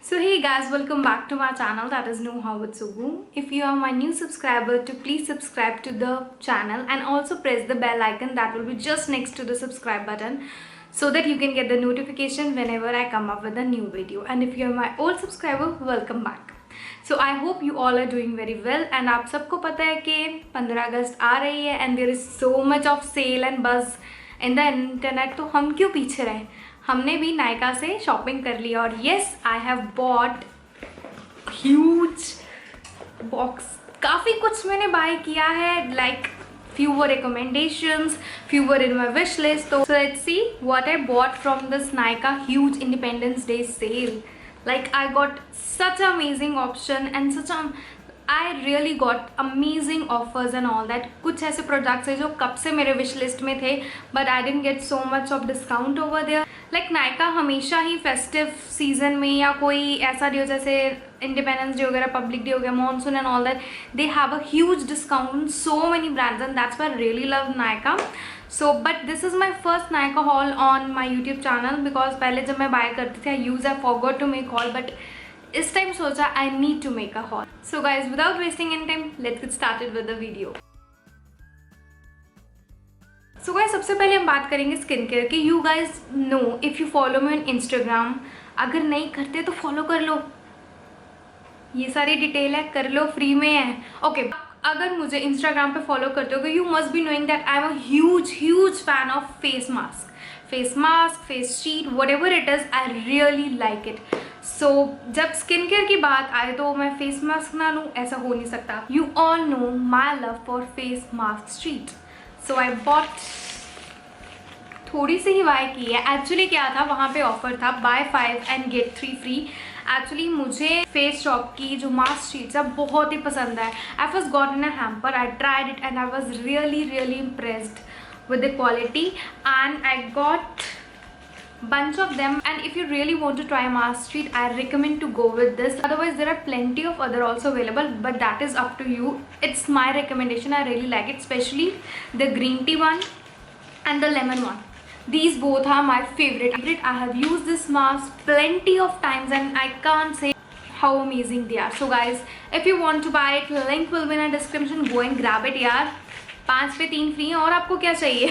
So hey guys, welcome back to my channel, that is Know How with Sugu. If you are my new subscriber, to please subscribe to the channel and also press the bell icon that will be just next to the subscribe button so that you can get the notification whenever I come up with a new video. And if you are my old subscriber, welcome back. So I hope you all are doing very well and आप सबको पता है कि 15 अगस्त आ रही है and there is so much of sale and buzz in the internet, तो हम क्यों पीछे रहे। हमने भी नायका से शॉपिंग कर लिया और yes I have bot huge box. काफ़ी कुछ मैंने बाय किया है, like few were recommendations, few were in my wish list. So let's see what I bought from this Nykaa huge Independence Day sale. Like I got such amazing option and I really got amazing offers and all that. कुछ ऐसे products है जो कब से मेरे wish list में थे but I didn't get so much of discount over there. Like Nykaa हमेशा ही फेस्टिव सीजन में या कोई ऐसा डे हो जैसे इंडिपेंडेंस डे वगैरह, पब्लिक डे हो गया, monsoon and all that, they have a huge discount, so many brands and that's why I really love Nykaa. So but this is my first Nykaa haul on my YouTube channel because पहले जब मैं buy करती थी I forgot to make haul, but इस time सोचा I need to make a haul. So guys without wasting any time let's get started with the video. So guys सबसे पहले हम बात करेंगे स्किन केयर की. You guys know if you follow me on Instagram, अगर नहीं करते तो फॉलो कर लो, ये सारी डिटेल है, कर लो, फ्री में है. ओके अगर मुझे इंस्टाग्राम पे फॉलो करते हो you must be knowing that I am a huge fan of face mask, face sheet, whatever it is, I really like it. So जब स्किन केयर की बात आए तो मैं फेस मास्क ना लूँ ऐसा हो नहीं सकता. You all know my love for face mask sheet. So I bought, थोड़ी सी ही बाय की है. एक्चुअली क्या था, वहाँ पे ऑफर था buy 5 and get 3 free. Actually मुझे फेस शॉप की जो मास्क शीट्स है बहुत ही पसंद है. I first got in a hamper, I tried it and I was really impressed with the quality and I got bunch of them. And if you really want to try mask sheet, I recommend to go with this. Otherwise there are plenty of other also available, but that is up to you. It's my recommendation, I really like it, especially the green tea one and the lemon one. These both are my favorite. I have used this mask plenty of times and I can't say how amazing they are. So guys, if you want to buy it, link will be in the description, go and grab it yaar. 5 पे 3 free हैं और आपको क्या चाहिए.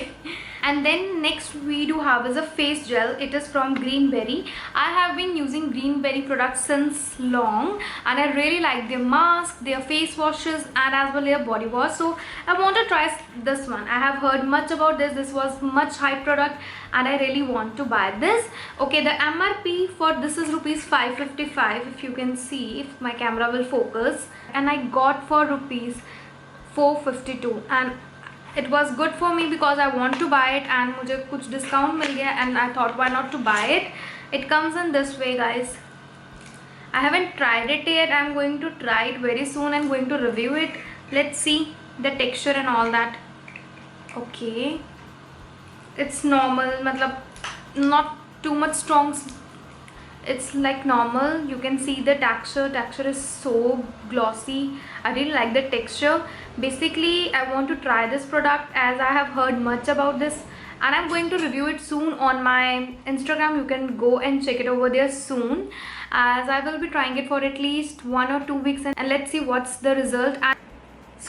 And then next we do have is a face gel. It is from Greenberry. I have been using Greenberry products since long and I really like their mask, their face washes and as well their body wash. So I want to try this one. I have heard much about this. This was much high product and I really want to buy this. Okay, the MRP for this is rupees 555 if you can see, if my camera will focus, and I got for rupees 452 and it was good for me because I want to buy it and मुझे कुछ discount मिल गया and I thought why not to buy it. It comes in this way guys. I haven't tried it yet. I'm going to try it very soon and going to review it. Let's see the texture and all that. Okay, it's normal, मतलब not too much strong, it's like normal. You can see the texture is so glossy. I really like the texture. Basically I want to try this product as I have heard much about this and I'm going to review it soon on my Instagram. You can go and check it over there soon as I will be trying it for at least 1 or 2 weeks and let's see what's the result. And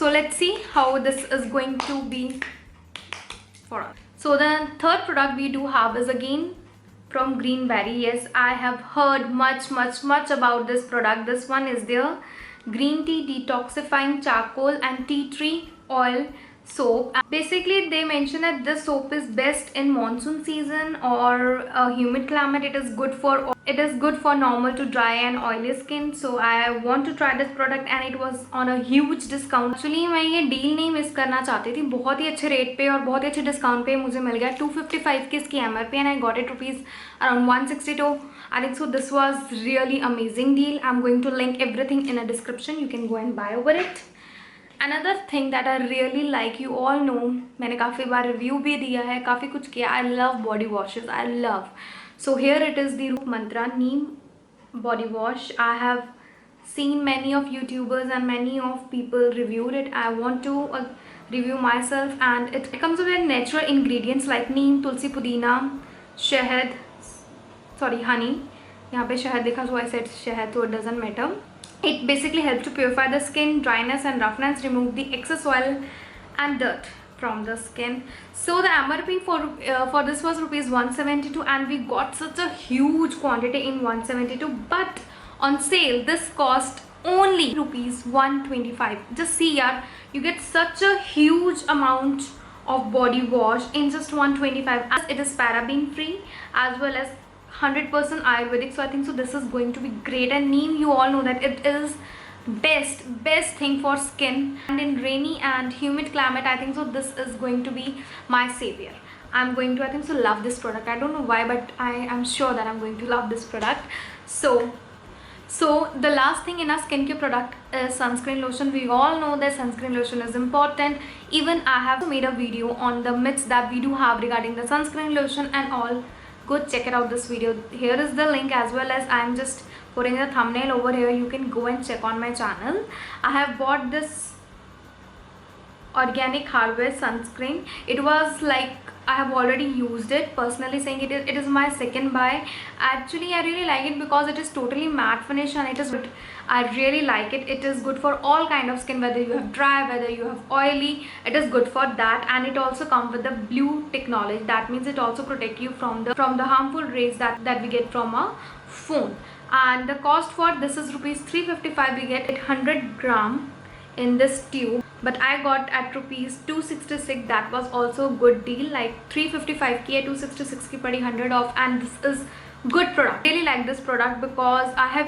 so let's see how this is going to be for us. So the third product we do have is again from Greenberry. Yes, I have heard much about this product. This one is their green tea detoxifying charcoal and tea tree oil soap. Basically they mention that this soap is best in monsoon season or a humid climate. It is good for normal to dry and oily skin. So I want to try this product and it was on a huge discount. Actually मैं ये deal नहीं miss करना चाहती थी. बहुत ही अच्छे rate पे और बहुत ही अच्छे डिस्काउंट पे मुझे मिल गया. 255 की इसकी MRP and I got it rupees around 162. I think so this was really amazing deal. I'm going to link everything in a description. You can go and buy over it. Another thing that I really like, you all know, मैंने काफ़ी बार review भी दिया है, काफ़ी कुछ किया. I love body washes. I love. So here it is the Roop Mantra Neem body wash. I have seen many of YouTubers and many of people reviewed it. I want to review myself and it comes with natural ingredients like neem, tulsi, pudina, shahad, honey, यहाँ पे शहद दिखा, so I said शहद, so it doesn't matter. It basically helps to purify the skin, dryness and roughness, remove the excess oil and dirt from the skin. So the MRP for this was rupees 172, and we got such a huge quantity in 172, but on sale this cost only rupees 125. Just see yaar, you get such a huge amount of body wash in just 125, as it is paraben free as well as 100% Ayurvedic. So I think so this is going to be great. And neem, you all know that it is best thing for skin, and in rainy and humid climate I think so this is going to be my savior. I'm going to, I think so, love this product. I don't know why, but I am sure that I'm going to love this product. So the last thing in our skincare product is sunscreen lotion. We all know that sunscreen lotion is important. Even I have made a video on the myths that we do have regarding the sunscreen lotion and all. Go check it out, this video. Here is the link, as well as I am just putting the thumbnail over here. You can go and check on my channel. I have bought this organic harvest sunscreen. It was like, I have already used it, personally saying it is my second buy. Actually I really like it because it is totally matte finish and it is good. I really like it. It is good for all kind of skin, whether you have dry, whether you have oily, it is good for that. And it also comes with the blue technology. That means it also protect you from the harmful rays that we get from a phone. And the cost for this is rupees 355. We get 100 gram in this tube, but I got at rupees 266. That was also a good deal. Like 355 ki 266 ki padi 100 off, and this is good product. Really like this product because I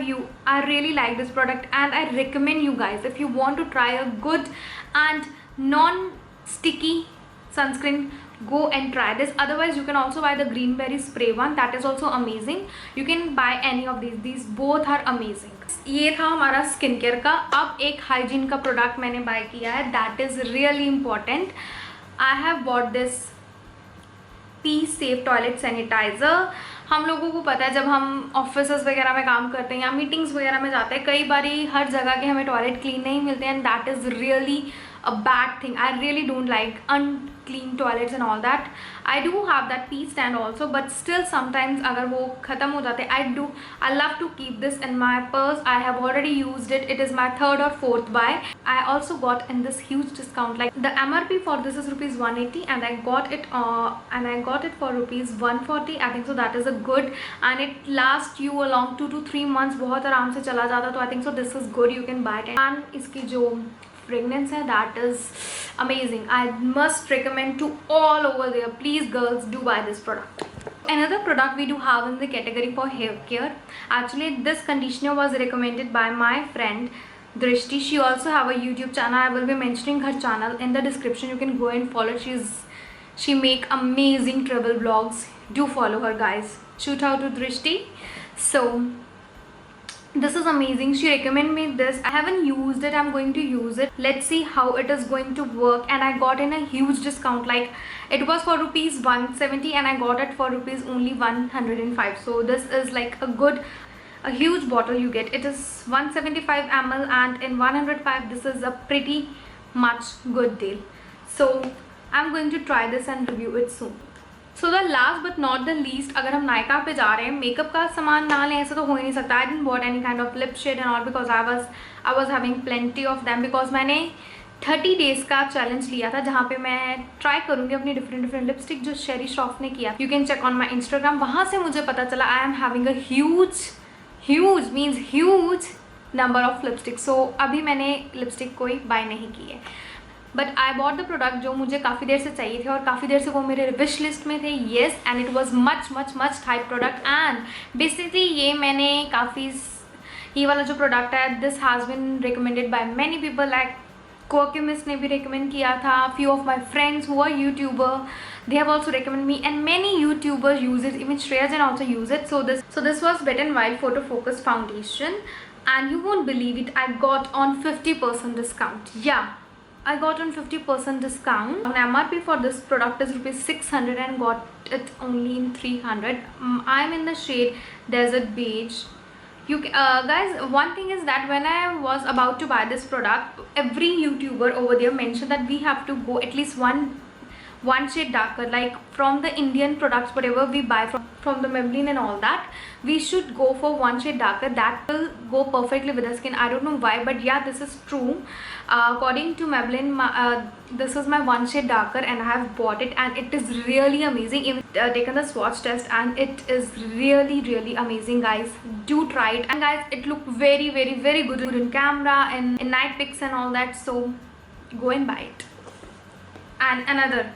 really like this product, and I recommend you guys, if you want to try a good and non-sticky sunscreen, go and try this. Otherwise you can also buy the greenberry spray one, that is also amazing. You can buy any of these both are amazing. ये था हमारा skin care का. अब एक hygiene का product मैंने buy किया है, that is really important. I have bought this Pee Safe toilet sanitiser. हम लोगों को पता है, जब हम ऑफिसेस वगैरह में काम करते हैं या मीटिंग्स वगैरह में जाते हैं, कई बारी हर जगह के हमें टॉयलेट क्लीन नहीं मिलते हैं, and that is really a bad thing. I really don't like unclean toilets and all that. I do have that pee stand also, but still sometimes अगर वो ख़त्म हो जाते, I love to keep this in my purse. I have already used it. It is my 3rd or 4th buy. I also got in this huge discount. Like the MRP for this is rupees 180, and I got it for rupees 140. I think so that is a good, and it lasts you along 2 to 3 months. बहुत आराम से चला जाता, तो I think so this is good. You can buy it. And इसकी जो fragrance है, that is amazing. I must recommend to all over there. Please girls, do buy this product. Another product we do have in the category for hair care. Actually this conditioner was recommended by my friend Drishti. She also have a YouTube channel. I will be mentioning her channel in the description. You can go and follow. She make amazing travel vlogs. Do follow her guys. Shout out to Drishti. So this is amazing. She recommended me this. I haven't used it. I'm going to use it. Let's see how it is going to work. And I got in a huge discount. Like it was for rupees 170 and I got it for rupees only 105. So this is like a huge bottle you get. It is 175 ml, and in 105 this is a pretty much good deal. So I'm going to try this and review it soon. So the last but not the least, अगर हम नायका पे जा रहे हैं, makeup का सामान ना लें ऐसा तो हो ही नहीं सकता. I didn't bought any kind of lip shade and all because I was having plenty of them. Because मैंने 30 डेज़ का चैलेंज लिया था, जहाँ पे मैं ट्राई करूँगी अपनी डिफरेंट लिपस्टिक, जो शेरी श्रॉफ ने किया. You can check on my Instagram. वहाँ से मुझे पता चला I am having a huge number of lipstick. So अभी मैंने लिपस्टिक कोई बाय नहीं की है, but I bought the product जो मुझे काफ़ी देर से चाहिए थे, और काफ़ी देर से वो मेरे विश लिस्ट में थे. Yes, and it was much type product. And basically ये वाला जो प्रोडक्ट है, this has been recommended by many people. Like कोकेमिस ने भी रिकमेंड किया था. Few of my friends who are youtuber, they have also recommended me, and many YouTubers use it. Even Shreya Jain also use it. So this was Wet n Wild Photo Focus Foundation, and you won't believe it, I got on 50% discount. Yeah, I got on 50% discount. MRP for this product is rupees 600 and got it only in 300. I'm in the shade Desert Beige. Guys, one thing is that when I was about to buy this product, every YouTuber over there mentioned that we have to go at least one shade darker, like from the Indian products, whatever we buy from from the Maybelline and all that, we should go for one shade darker. That will go perfectly with the skin. I don't know why, but yeah, this is true. According to Maybelline, this is my one shade darker and I have bought it and it is really amazing. Even taken the swatch test and it is really amazing, guys. Do try it. And guys, it looked very good in camera and in night pics and all that, so go and buy it. And another,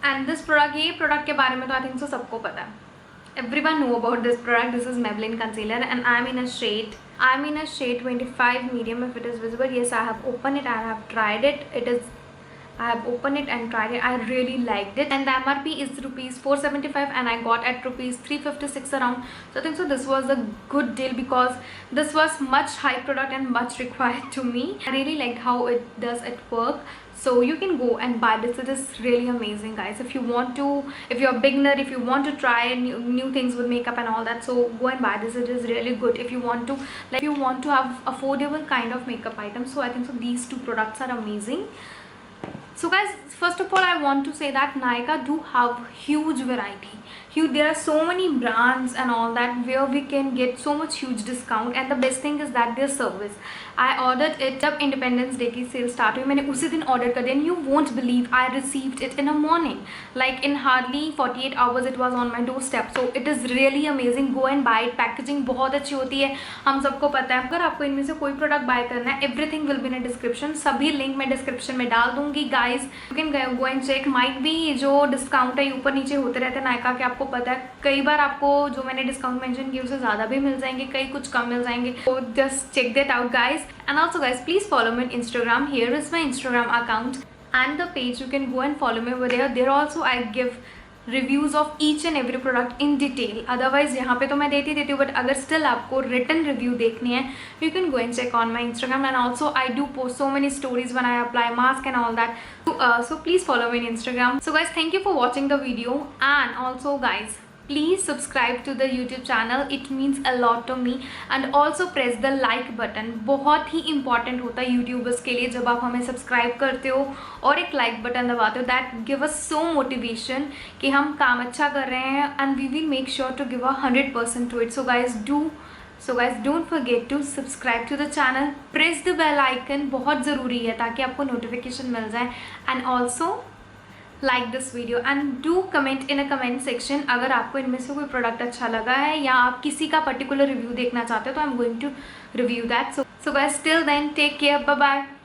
and this product, ये product के बारे में तो I think so सबको पता है. Everyone know about this product. This is Maybelline concealer and I'm in a shade 25 medium, if it is visible. Yes, I have opened it, I have tried it. I have opened it and tried it. I really liked it, and the MRP is rupees 475 and I got at rupees 356 around. So I think so this was a good deal because this was much high product and much required to me. I really liked how it does at work. So you can go and buy this. It is really amazing, guys. If you're a beginner, if you want to try new things with makeup and all that, so go and buy this. It is really good if you want to have affordable kind of makeup items. So I think so these two products are amazing. So guys, first of all, I want to say that Nykaa do have huge variety. There are so many brands and all that where we can get so much huge discount, and the best thing is that their service. I ordered it जब Independence Day की sale start हुई, मैंने उसी दिन order कर दिया and you won't believe I received it in a morning. Like in hardly 48 hours it was on my doorstep. So it is really amazing. Go and buy it. Packaging बहुत अच्छी होती है, हम सबको पता है. अगर आपको इनमें से कोई product buy करना है, everything will be in a description. सभी link मैं description में डाल दूँगी, guys. You can go and check. Might be जो discount है ऊपर नीचे होते रहते हैं Nykaa के, आपको पता है. कई बार आपको जो मैंने डिस्काउंट मेंशन किए उससे ज़्यादा भी मिल जाएंगे, कई कुछ कम मिल जाएंगे. So just check that out, guys. And also, guys, please follow me on Instagram. Here is my Instagram account and the page. You can go and follow me over there. There also I give reviews of each and every product in detail. Otherwise यहाँ पे तो मैं देती हूँ, but अगर still आपको written review देखनी है, you can go and check on my Instagram. And also I do post so many stories when I apply mask and all that. So please follow me on Instagram. So guys, thank you for watching the video. And also, guys, please subscribe to the YouTube channel. It means a lot to me. And also press the like button. बहुत ही important होता है YouTubers के लिए जब आप हमें subscribe करते हो और एक like button दबाते हो. That give us so motivation कि हम काम अच्छा कर रहे हैं, and we will make sure to give 100% to it. So guys, don't forget to subscribe to the channel. Press the bell icon. बहुत ज़रूरी है ताकि आपको notification मिल जाए. And also like this video and do comment in a comment section अगर आपको इनमें से कोई प्रोडक्ट अच्छा लगा है या आप किसी का पर्टिकुलर रिव्यू देखना चाहते हो तो I'm going to review that. So guys, till then, take care. Bye bye.